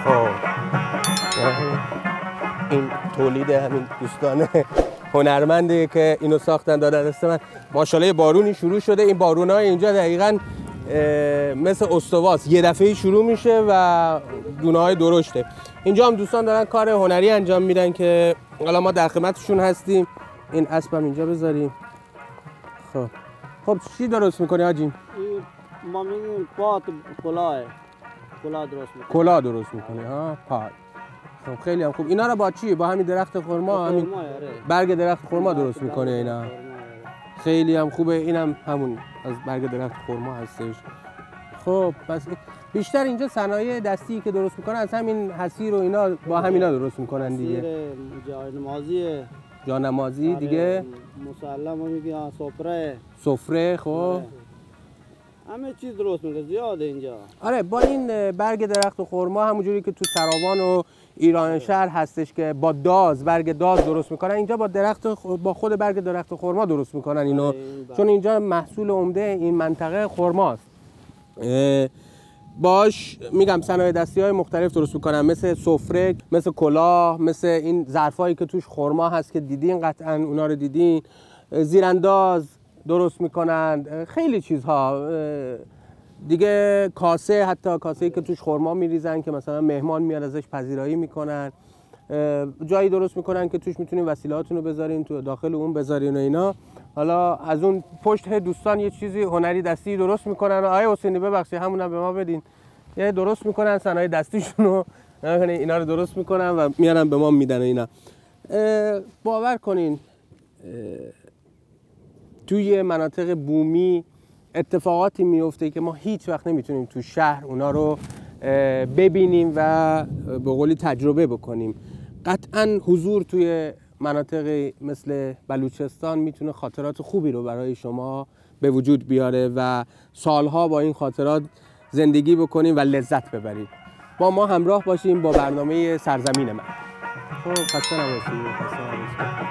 خب این تولید همین دوستان هنرمنده که اینو ساختن دادن دست من. ماشاءالله بارونی شروع شده. این بارونای اینجا دقیقاً مثل استواست، یه دفعه شروع میشه و دونه‌های درشته. اینجا هم دوستان دارن کار هنری انجام میدن که حالا ما در خدمتشون هستیم. این اسبم اینجا بذاریم. خب چی درست میکنی حاجی؟ ما میگیم پات کلاه درست میکنه. کلاه درست میکنه ها، پات. خب خیلی هم خوب. اینا رو با چی؟ با همین درخت خرما، همین برگ درخت خرما درست میکنه اینا. خیلی هم خوبه. اینم همون از برگ درخت خرما هستش. خب پس بیشتر اینجا صنایع دستی که درست میکنن از همین حصیر و اینا با همینا درست میکنن دیگه. جانمازی، جانمازی دیگه، مسلم میگن سفره. خب همه چیز درست میکنه، زیاده اینجا. آره با این برگ درخت خرما همونجوری که تو سراوان و ایران شهر هستش که با داز، برگ داز درست میکنن، اینجا با خود برگ درخت خرما درست میکنن اینو، چون اینجا محصول عمده این منطقه خرماست. باش میگم صنایع دستی های مختلف درست میکنن، مثل سفره، مثل کلاه، مثل این ظرفایی که توش خرما هست که دیدین، قطعا اونا رو دیدین. زیرانداز درست میکنن، خیلی چیزها دیگه. کاسه، حتی کاسه‌ای که توش خرما میریزن که مثلا مهمان میاد ازش پذیرایی میکنن. جایی درست میکنن که توش میتونین وسیلهاتون رو بذارین تو داخل اون بذارین و اینا. حالا از اون پشت دوستان یه چیزی هنری دستی درست میکنن. آیه حسینی ببخشید همونم به ما بدین. یه درست میکنن صنایع دستیشون رو، اینا رو درست میکنن و میارن به ما میدن اینا. باور کنین توی مناطق بومی اتفاقاتی میفته که ما هیچ وقت نمیتونیم تو شهر اونا رو ببینیم و به قولی تجربه بکنیم. قطعا حضور توی مناطق مثل بلوچستان میتونه خاطرات خوبی رو برای شما به وجود بیاره و سالها با این خاطرات زندگی بکنیم و لذت ببرید. با ما همراه باشیم با برنامه سرزمین من. خب خسته نباشید.